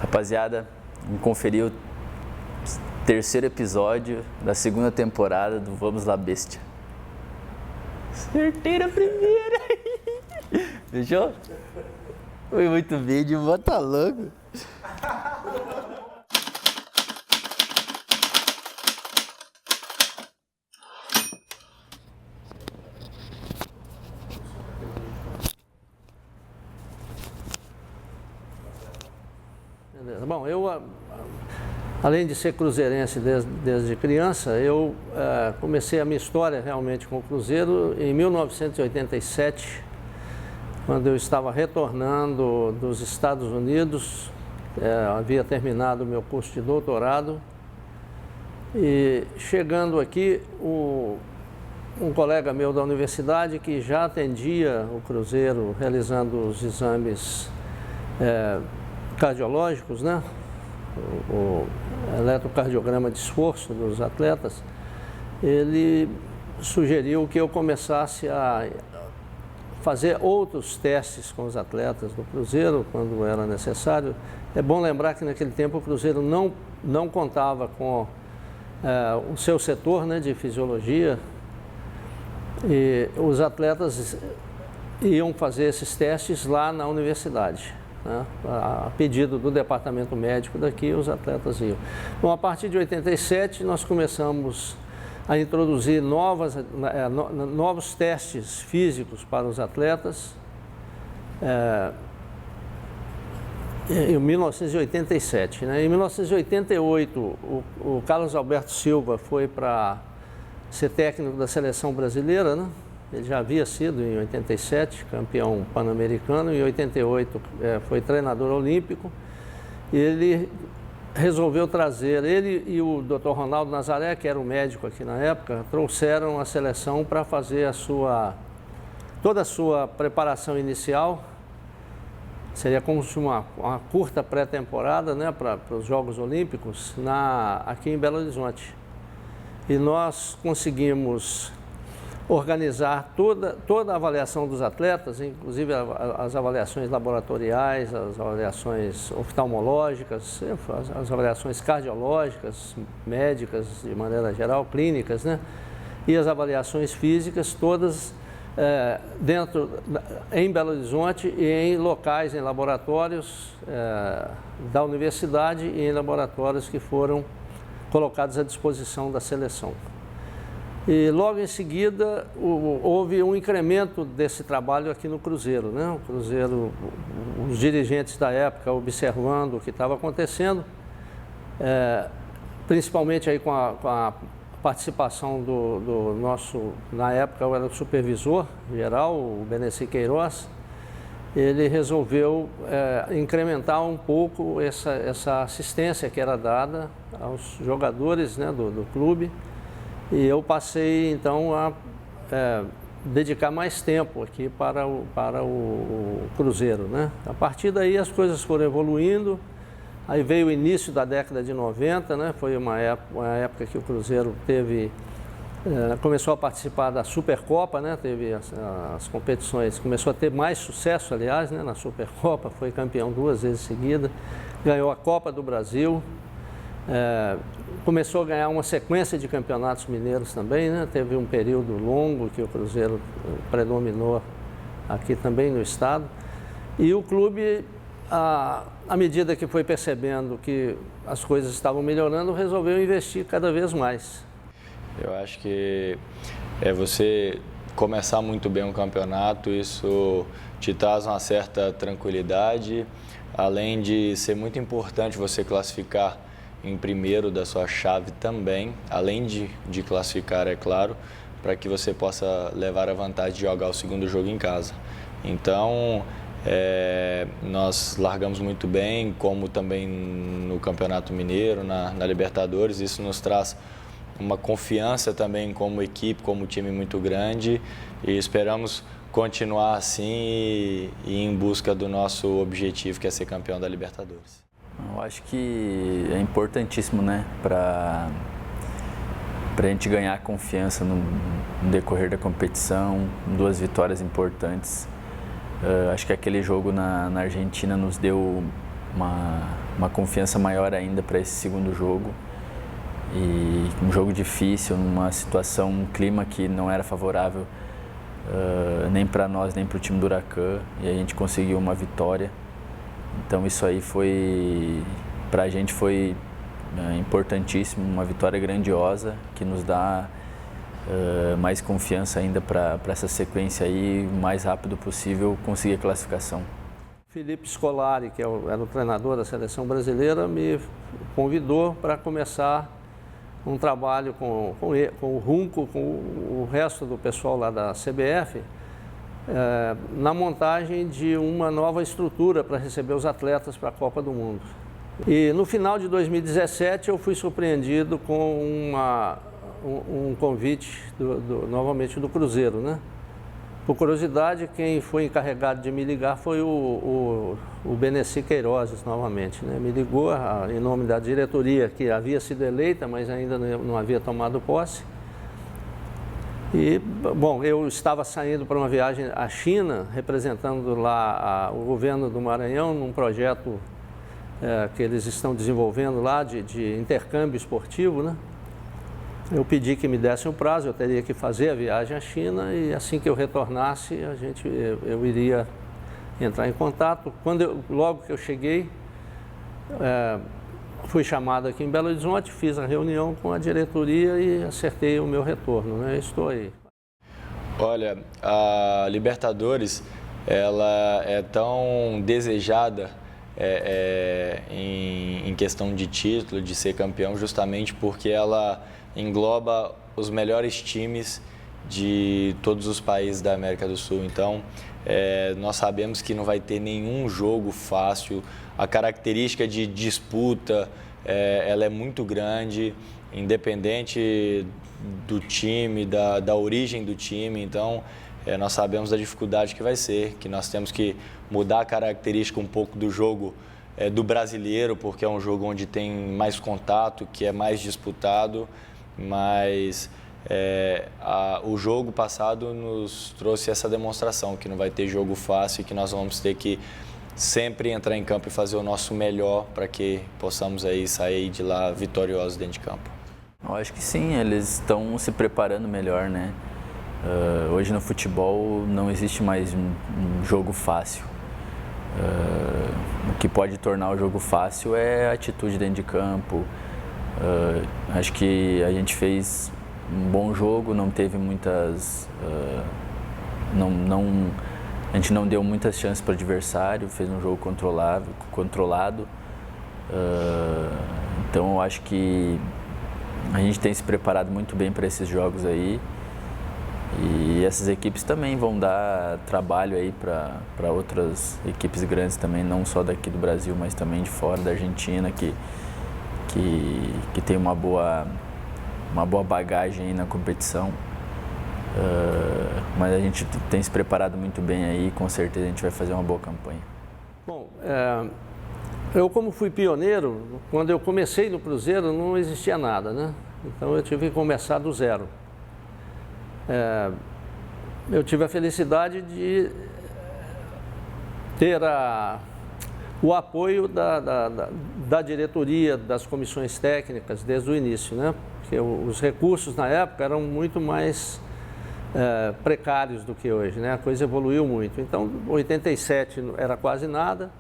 Rapaziada, vamos conferir o terceiro episódio da segunda temporada do Vamos Lá Bestia. Acertei na primeira! Fechou? Foi muito vídeo, bota louco! Bom, eu, além de ser cruzeirense desde criança, eu comecei a minha história realmente com o Cruzeiro em 1987, quando eu estava retornando dos Estados Unidos, havia terminado o meu curso de doutorado, e chegando aqui, um colega meu da universidade que já atendia o Cruzeiro, realizando os exames cardiológicos, né? O eletrocardiograma de esforço dos atletas, ele sugeriu que eu começasse a fazer outros testes com os atletas do Cruzeiro, quando era necessário. É bom lembrar que naquele tempo o Cruzeiro não contava com o seu setor, né, de fisiologia, e os atletas iam fazer esses testes lá na universidade. A pedido do departamento médico daqui, os atletas iam. Bom, a partir de 87, nós começamos a introduzir novos testes físicos para os atletas. Em 1987, né? Em 1988, o Carlos Alberto Silva foi para ser técnico da seleção brasileira, né? Ele já havia sido em 87 campeão pan-americano, em 88 foi treinador olímpico. E ele resolveu trazer, ele e o Dr. Ronaldo Nazaré, que era o médico aqui na época, trouxeram a seleção para fazer toda a sua preparação inicial. Seria como se uma curta pré-temporada, né, para os Jogos Olímpicos aqui em Belo Horizonte. E nós conseguimos organizar toda a avaliação dos atletas, inclusive as avaliações laboratoriais, as avaliações oftalmológicas, as avaliações cardiológicas, médicas de maneira geral, clínicas, né? E as avaliações físicas, todas em Belo Horizonte e em locais, em laboratórios da universidade e em laboratórios que foram colocados à disposição da seleção. E logo em seguida houve um incremento desse trabalho aqui no Cruzeiro, né? O Cruzeiro, os dirigentes da época observando o que estava acontecendo, principalmente aí com a participação do nosso, na época eu era o supervisor geral, o Beneci Queiroz. Ele resolveu incrementar um pouco essa assistência que era dada aos jogadores, né, do clube. E eu passei, então, a dedicar mais tempo aqui para o Cruzeiro, né? A partir daí as coisas foram evoluindo, aí veio o início da década de 90, né? Foi uma época que o Cruzeiro começou a participar da Supercopa, né? Teve as competições, começou a ter mais sucesso, aliás, né, na Supercopa, foi campeão 2 vezes seguida, ganhou a Copa do Brasil. Começou a ganhar uma sequência de campeonatos mineiros também, né? Teve um período longo que o Cruzeiro predominou aqui também no estado. E o clube, à medida que foi percebendo que as coisas estavam melhorando, resolveu investir cada vez mais. Eu acho que você começar muito bem um campeonato, isso te traz uma certa tranquilidade, além de ser muito importante você classificar em primeiro da sua chave também, além de classificar, é claro, para que você possa levar a vantagem de jogar o segundo jogo em casa. Então, nós largamos muito bem, como também no Campeonato Mineiro, na Libertadores. Isso nos traz uma confiança também como equipe, como time muito grande, e esperamos continuar assim e em busca do nosso objetivo, que é ser campeão da Libertadores. Eu acho que é importantíssimo, né, para a gente ganhar confiança no decorrer da competição, 2 vitórias importantes. Acho que aquele jogo na Argentina nos deu uma confiança maior ainda para esse segundo jogo. E um jogo difícil, numa situação, um clima que não era favorável nem para nós, nem para o time do Huracan, e a gente conseguiu uma vitória. Então isso aí para a gente foi importantíssimo, uma vitória grandiosa que nos dá mais confiança ainda para essa sequência aí, o mais rápido possível conseguir a classificação. Felipe Scolari, que era o treinador da seleção brasileira, me convidou para começar um trabalho com o Runco, com o resto do pessoal lá da CBF, na montagem de uma nova estrutura para receber os atletas para a Copa do Mundo. E no final de 2017 eu fui surpreendido com um convite novamente do Cruzeiro, né? Por curiosidade, quem foi encarregado de me ligar foi o Beneci Queiroz novamente, né? Me ligou em nome da diretoria que havia sido eleita, mas ainda não havia tomado posse. E, bom, eu estava saindo para uma viagem à China, representando lá o governo do Maranhão num projeto que eles estão desenvolvendo lá de intercâmbio esportivo, né? Eu pedi que me dessem um prazo, eu teria que fazer a viagem à China e assim que eu retornasse, eu iria entrar em contato. Logo que eu cheguei, fui chamado aqui em Belo Horizonte, fiz a reunião com a diretoria e acertei o meu retorno, né? Estou aí. Olha, a Libertadores, ela é tão desejada em questão de título, de ser campeão, justamente porque ela engloba os melhores times de todos os países da América do Sul. Então, nós sabemos que não vai ter nenhum jogo fácil. A característica de disputa, ela é muito grande, independente do time, da origem do time. Então, nós sabemos da dificuldade que vai ser, que nós temos que mudar a característica um pouco do jogo do brasileiro, porque é um jogo onde tem mais contato, que é mais disputado. Mas o jogo passado nos trouxe essa demonstração que não vai ter jogo fácil e que nós vamos ter que sempre entrar em campo e fazer o nosso melhor para que possamos aí sair de lá vitoriosos dentro de campo. Eu acho que sim, eles estão se preparando melhor, né? Hoje no futebol não existe mais um jogo fácil. O que pode tornar o jogo fácil é a atitude dentro de campo. Acho que a gente fez um bom jogo, não teve muitas... a gente não deu muitas chances para o adversário, fez um jogo controlado. Então eu acho que a gente tem se preparado muito bem para esses jogos aí. E essas equipes também vão dar trabalho aí para outras equipes grandes também, não só daqui do Brasil, mas também de fora, da Argentina, que tem uma boa bagagem aí na competição. Mas a gente tem se preparado muito bem aí e com certeza a gente vai fazer uma boa campanha. Bom, eu como fui pioneiro, quando eu comecei no Cruzeiro não existia nada, né? Então eu tive que começar do zero. Eu tive a felicidade de ter o apoio da diretoria, das comissões técnicas desde o início, né? Porque os recursos na época eram muito mais precários do que hoje, né? A coisa evoluiu muito. Então, 87 era quase nada,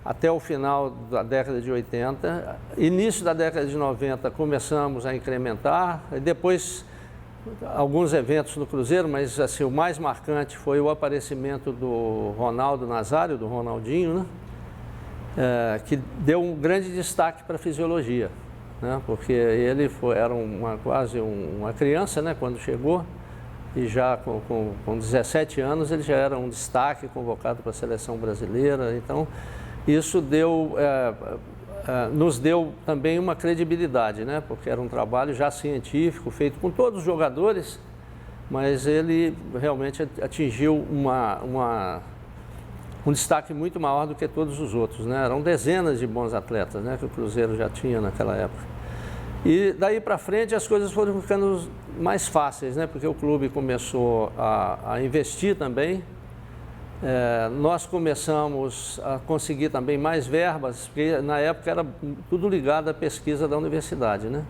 até o final da década de 80. Início da década de 90 começamos a incrementar, e depois alguns eventos no Cruzeiro, mas assim, o mais marcante foi o aparecimento do Ronaldo Nazário, do Ronaldinho, né? Que deu um grande destaque para a fisiologia, né? Porque ele era quase uma criança, né, quando chegou, e já com 17 anos ele já era um destaque convocado para a seleção brasileira. Então isso nos deu também uma credibilidade, né? Porque era um trabalho já científico, feito com todos os jogadores, mas ele realmente atingiu um destaque muito maior do que todos os outros, né? Eram dezenas de bons atletas, né, que o Cruzeiro já tinha naquela época. E daí para frente as coisas foram ficando mais fáceis, né? Porque o clube começou a investir também Nós começamos a conseguir também mais verbas, porque na época era tudo ligado à pesquisa da universidade, né?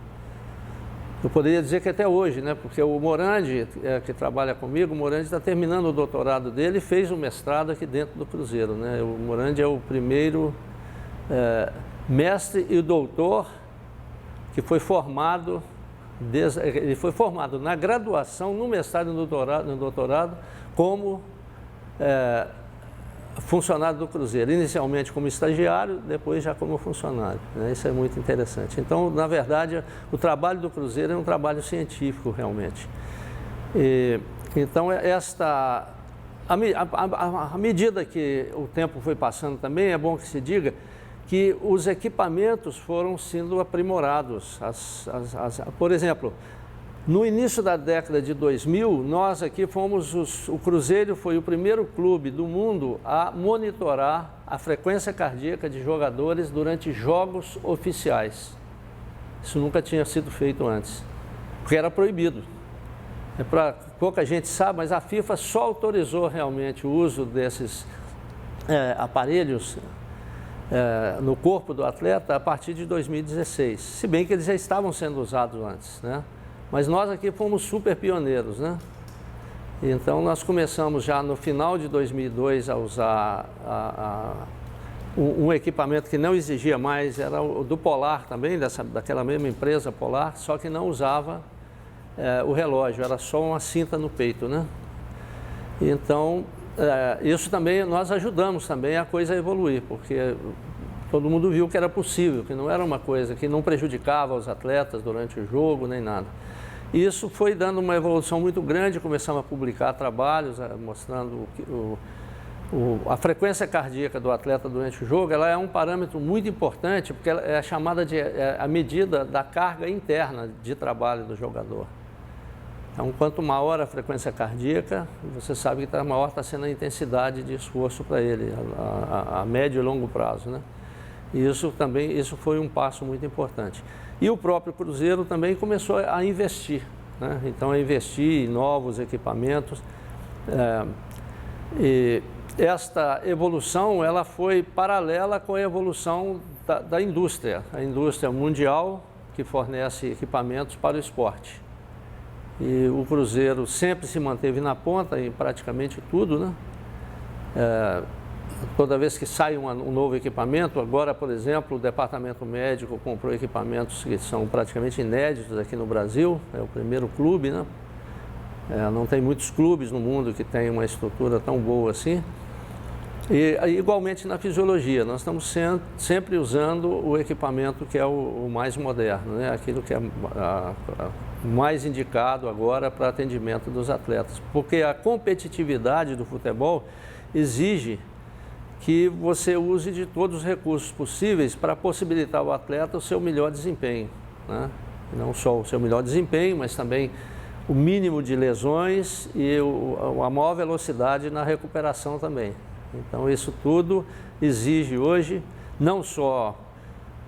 Eu poderia dizer que até hoje, né? Porque o Morandi, que trabalha comigo, o Morandi está terminando o doutorado dele e fez o mestrado aqui dentro do Cruzeiro, né? O Morandi é o primeiro mestre e doutor que foi formado, ele foi formado na graduação, no mestrado e no doutorado como funcionário do Cruzeiro, inicialmente como estagiário, depois já como funcionário, né? Isso é muito interessante. Então, na verdade, o trabalho do Cruzeiro é um trabalho científico, realmente. Então, à medida que o tempo foi passando também, é bom que se diga que os equipamentos foram sendo aprimorados. Por exemplo, no início da década de 2000, nós aqui o Cruzeiro foi o primeiro clube do mundo a monitorar a frequência cardíaca de jogadores durante jogos oficiais. Isso nunca tinha sido feito antes, porque era proibido. Pouca gente sabe, mas a FIFA só autorizou realmente o uso desses aparelhos no corpo do atleta a partir de 2016, se bem que eles já estavam sendo usados antes, né? Mas nós aqui fomos super pioneiros, né? Então, nós começamos já no final de 2002 a usar um equipamento que não exigia mais, era o do Polar também, daquela mesma empresa Polar, só que não usava o relógio, era só uma cinta no peito, né? Então, isso também, nós ajudamos também a coisa a evoluir, porque todo mundo viu que era possível, que não era uma coisa que não prejudicava os atletas durante o jogo, nem nada. Isso foi dando uma evolução muito grande, começamos a publicar trabalhos mostrando a frequência cardíaca do atleta durante o jogo. Ela é um parâmetro muito importante, porque ela é chamada de a medida da carga interna de trabalho do jogador. Então, quanto maior a frequência cardíaca, você sabe que maior está sendo a intensidade de esforço para ele, a médio e longo prazo, né? E isso foi um passo muito importante. E o próprio Cruzeiro também começou a investir, né? Então, a investir em novos equipamentos. E esta evolução, ela foi paralela com a evolução da indústria, a indústria mundial que fornece equipamentos para o esporte. E o Cruzeiro sempre se manteve na ponta em praticamente tudo, né? Toda vez que sai um novo equipamento, agora, por exemplo, o departamento médico comprou equipamentos que são praticamente inéditos aqui no Brasil, é o primeiro clube, né? Não tem muitos clubes no mundo que têm uma estrutura tão boa assim. E igualmente na fisiologia, nós estamos sempre usando o equipamento que é o mais moderno, né? Aquilo que é mais indicado agora para atendimento dos atletas. Porque a competitividade do futebol exige que você use de todos os recursos possíveis para possibilitar ao atleta o seu melhor desempenho, né? Não só o seu melhor desempenho, mas também o mínimo de lesões e a maior velocidade na recuperação também. Então, isso tudo exige hoje não só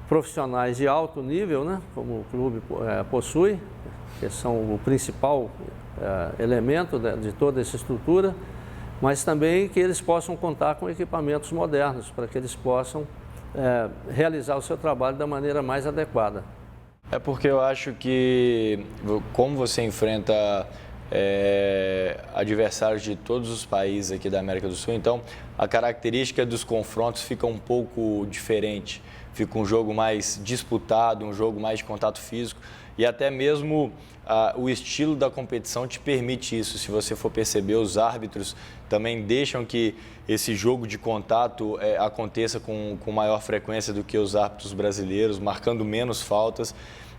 profissionais de alto nível, né, como o clube possui, que são o principal elemento de toda essa estrutura, mas também que eles possam contar com equipamentos modernos para que eles possam realizar o seu trabalho da maneira mais adequada. É porque eu acho que, como você enfrenta adversários de todos os países aqui da América do Sul, então a característica dos confrontos fica um pouco diferente, fica um jogo mais disputado, um jogo mais de contato físico e até mesmo o estilo da competição te permite isso. Se você for perceber, os árbitros também deixam que esse jogo de contato aconteça com maior frequência do que os árbitros brasileiros, marcando menos faltas.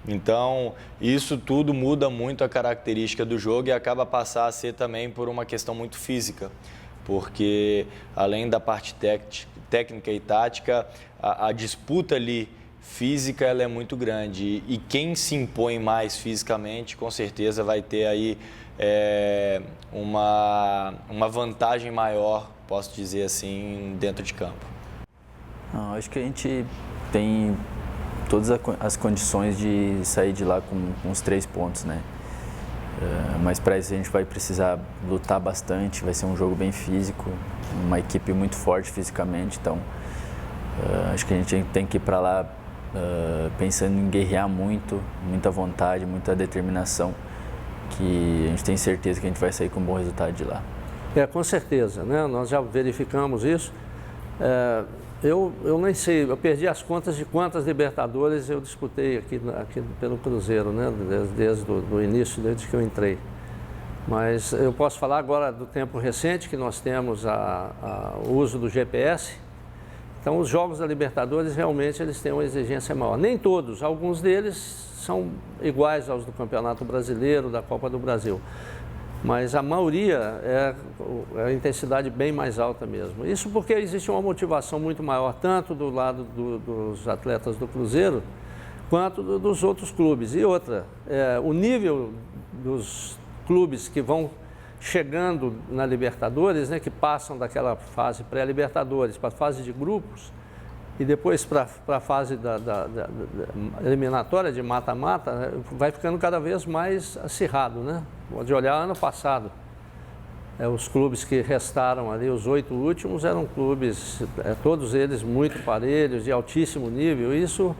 Então, isso tudo muda muito a característica do jogo e acaba a passar a ser também por uma questão muito física, porque além da parte técnica e tática, a disputa ali física ela é muito grande e quem se impõe mais fisicamente, com certeza vai ter aí uma vantagem maior, posso dizer assim, dentro de campo. Não, acho que a gente tem todas as condições de sair de lá com os 3 pontos, né? Mas para isso a gente vai precisar lutar bastante, vai ser um jogo bem físico, uma equipe muito forte fisicamente, então acho que a gente tem que ir para lá pensando em guerrear muito, muita vontade, muita determinação, que a gente tem certeza que a gente vai sair com um bom resultado de lá. Com certeza, né? Nós já verificamos isso. Eu nem sei, eu perdi as contas de quantas Libertadores eu disputei aqui pelo Cruzeiro, né? Desde o início, desde que eu entrei. Mas eu posso falar agora do tempo recente, que nós temos o uso do GPS. Então, os jogos da Libertadores, realmente, eles têm uma exigência maior. Nem todos, alguns deles são iguais aos do Campeonato Brasileiro, da Copa do Brasil. Mas a maioria é a intensidade bem mais alta mesmo. Isso porque existe uma motivação muito maior, tanto do lado dos atletas do Cruzeiro, quanto dos outros clubes. E outra, o nível dos clubes que vão chegando na Libertadores, né, que passam daquela fase pré-Libertadores para a fase de grupos e depois para a fase da eliminatória de mata-mata, vai ficando cada vez mais acirrado, né? Pode olhar ano passado, os clubes que restaram ali, os 8 últimos, eram clubes, todos eles muito parelhos, de altíssimo nível. Isso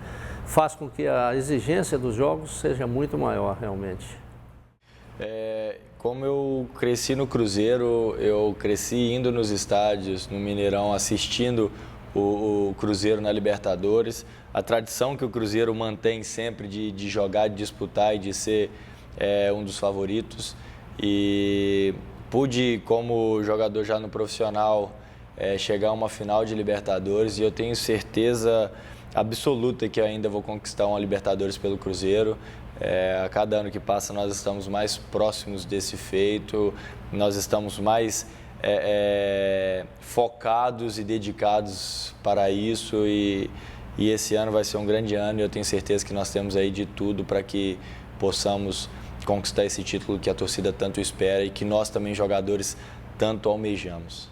faz com que a exigência dos jogos seja muito maior, realmente. Como eu cresci no Cruzeiro, eu cresci indo nos estádios, no Mineirão, assistindo o Cruzeiro na Libertadores. A tradição que o Cruzeiro mantém sempre de jogar, de disputar e de ser um dos favoritos. E pude, como jogador já no profissional, chegar a uma final de Libertadores, e eu tenho certeza absoluta que eu ainda vou conquistar uma Libertadores pelo Cruzeiro. A cada ano que passa nós estamos mais próximos desse feito, nós estamos mais focados e dedicados para isso, e esse ano vai ser um grande ano, e eu tenho certeza que nós temos aí de tudo para que possamos conquistar esse título que a torcida tanto espera e que nós também, jogadores, tanto almejamos.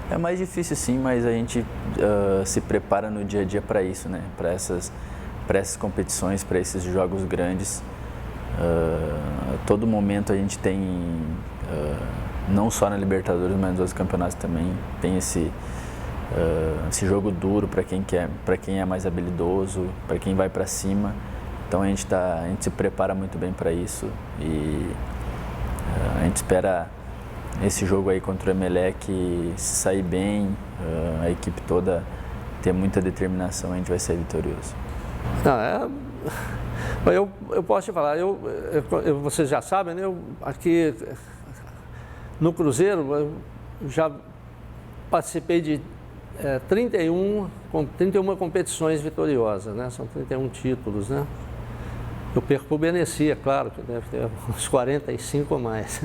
É mais difícil sim, mas a gente se prepara no dia a dia para isso, né? Para essas competições, para esses jogos grandes. Todo momento a gente tem, não só na Libertadores, mas nos outros campeonatos também, tem esse jogo duro para quem é mais habilidoso, para quem vai para cima. Então a gente se prepara muito bem para isso, e a gente espera esse jogo aí contra o Emelec se sair bem, a equipe toda ter muita determinação, a gente vai sair vitorioso. Eu posso te falar, vocês já sabem, né? Aqui no Cruzeiro eu já participei de 31 competições vitoriosas, né? São 31 títulos, né? Eu perco para o Benessi, é claro, que deve ter uns 45 ou mais.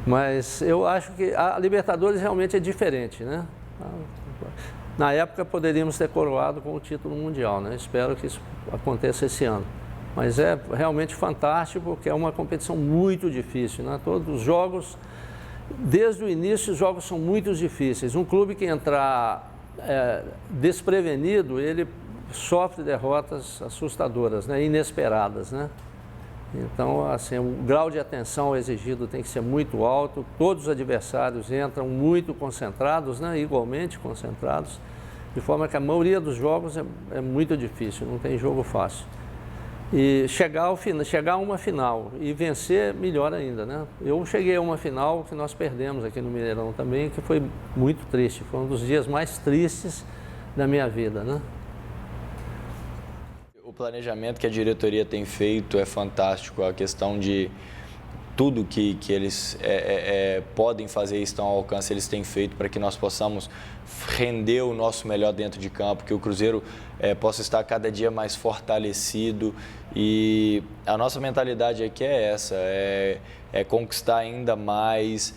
Mas eu acho que a Libertadores realmente é diferente, né? Na época poderíamos ter coroado com o título mundial, né? Espero que isso aconteça esse ano. Mas é realmente fantástico, porque é uma competição muito difícil, né? Todos os jogos, desde o início, os jogos são muito difíceis. Um clube que entrar desprevenido, ele sofre derrotas assustadoras, né? Inesperadas, né? Então, assim, o grau de atenção exigido tem que ser muito alto, todos os adversários entram muito concentrados, né? Igualmente concentrados, de forma que a maioria dos jogos é muito difícil, não tem jogo fácil. E chegar a uma final e vencer, melhor ainda, né? Eu cheguei a uma final que nós perdemos aqui no Mineirão também, que foi muito triste, foi um dos dias mais tristes da minha vida, né? O planejamento que a diretoria tem feito é fantástico, a questão de tudo que eles podem fazer e estão ao alcance, eles têm feito para que nós possamos render o nosso melhor dentro de campo, que o Cruzeiro possa estar cada dia mais fortalecido, e a nossa mentalidade aqui é essa, conquistar ainda mais,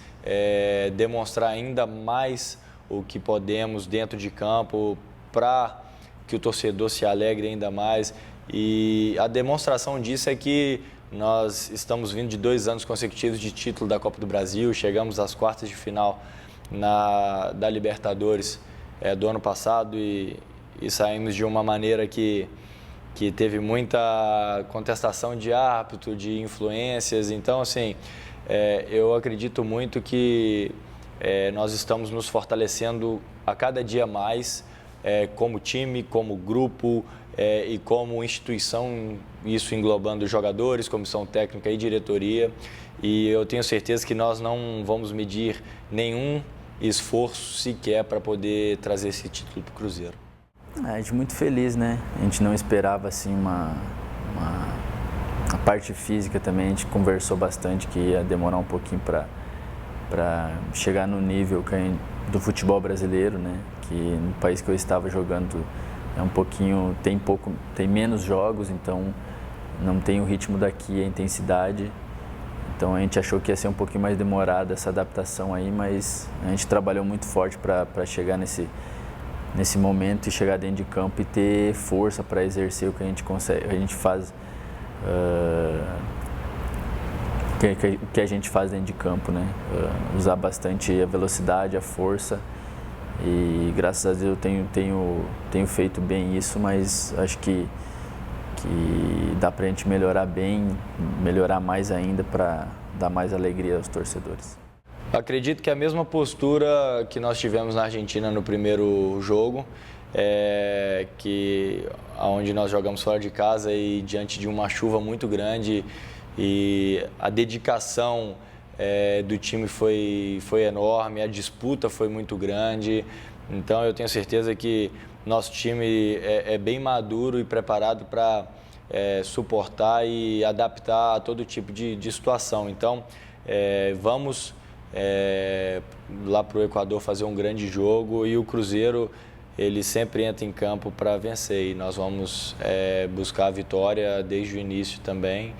demonstrar ainda mais o que podemos dentro de campo para que o torcedor se alegre ainda mais. E a demonstração disso é que nós estamos vindo de 2 anos consecutivos de título da Copa do Brasil, chegamos às quartas de final da Libertadores do ano passado, e saímos de uma maneira que que teve muita contestação de árbitro, de influências. Então, assim, eu acredito muito que nós estamos nos fortalecendo a cada dia mais, como time, como grupo e como instituição, isso englobando jogadores, comissão técnica e diretoria. E eu tenho certeza que nós não vamos medir nenhum esforço sequer para poder trazer esse título para o Cruzeiro. A gente muito feliz, né? A gente não esperava assim a parte física também, a gente conversou bastante que ia demorar um pouquinho para chegar no nível do futebol brasileiro, né? Que no país que eu estava jogando tem menos jogos, então não tem o ritmo daqui, a intensidade. Então a gente achou que ia ser um pouquinho mais demorada essa adaptação aí, mas a gente trabalhou muito forte para chegar nesse momento e chegar dentro de campo e ter força para exercer o que a gente consegue, a gente faz, o que a gente faz dentro de campo, né? Usar bastante a velocidade, a força, e graças a Deus eu tenho feito bem isso, mas acho que dá para a gente melhorar mais ainda para dar mais alegria aos torcedores. Acredito que a mesma postura que nós tivemos na Argentina no primeiro jogo, onde nós jogamos fora de casa e diante de uma chuva muito grande, e a dedicação do time foi enorme, a disputa foi muito grande. Então eu tenho certeza que nosso time é bem maduro e preparado para suportar e adaptar a todo tipo de situação. Então vamos lá para o Equador fazer um grande jogo, e o Cruzeiro ele sempre entra em campo para vencer, e nós vamos buscar a vitória desde o início também,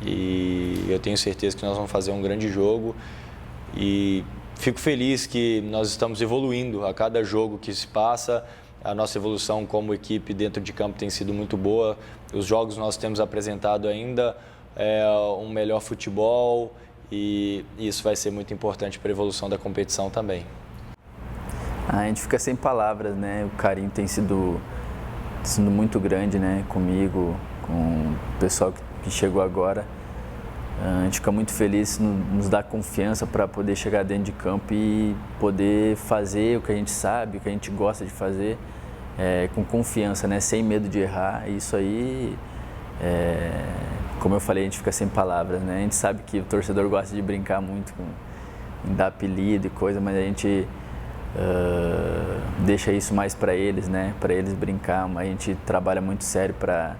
e eu tenho certeza que nós vamos fazer um grande jogo, e fico feliz que nós estamos evoluindo a cada jogo que se passa. A nossa evolução como equipe dentro de campo tem sido muito boa. Os jogos nós temos apresentado ainda um melhor futebol, e isso vai ser muito importante para a evolução da competição também. A gente fica sem palavras, né? O carinho tem sido muito grande, né? Comigo, com o pessoal que chegou agora. A gente fica muito feliz, nos dá confiança para poder chegar dentro de campo e poder fazer o que a gente sabe, o que a gente gosta de fazer, com confiança, né? Sem medo de errar. Isso aí, como eu falei, a gente fica sem palavras, né? A gente sabe que o torcedor gosta de brincar muito em dar apelido e coisa, mas a gente deixa isso mais para eles, né? Para eles brincar. A gente trabalha muito sério para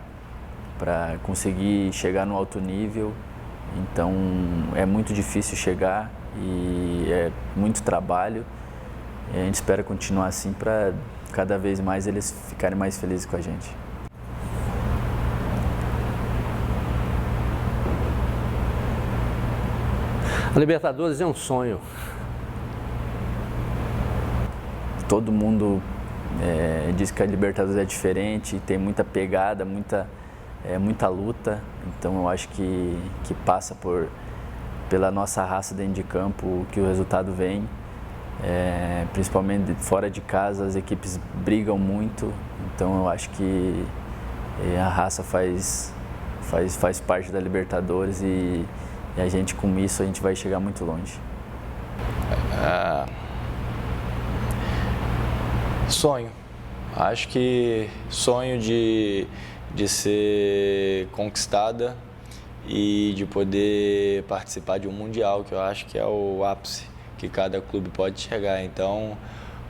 conseguir chegar no alto nível. Então é muito difícil chegar e é muito trabalho, e a gente espera continuar assim para cada vez mais eles ficarem mais felizes com a gente. A Libertadores é um sonho. Todo mundo diz que a Libertadores é diferente, tem muita pegada, muita luta, então eu acho que passa pela nossa raça dentro de campo que o resultado vem, principalmente fora de casa as equipes brigam muito, então eu acho que a raça faz parte da Libertadores, e a gente, com isso, a gente vai chegar muito longe. Sonho. Acho que sonho de ser conquistada e de poder participar de um Mundial, que eu acho que é o ápice que cada clube pode chegar. Então,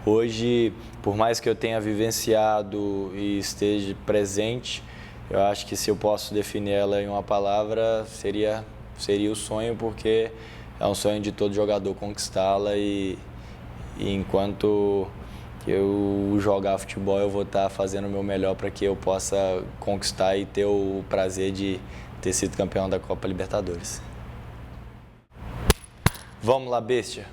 hoje, por mais que eu tenha vivenciado e esteja presente, eu acho que se eu posso definir ela em uma palavra, seria o sonho, porque é um sonho de todo jogador conquistá-la, e enquanto eu jogar futebol, eu vou estar fazendo o meu melhor para que eu possa conquistar e ter o prazer de ter sido campeão da Copa Libertadores. Vamos lá, bestia!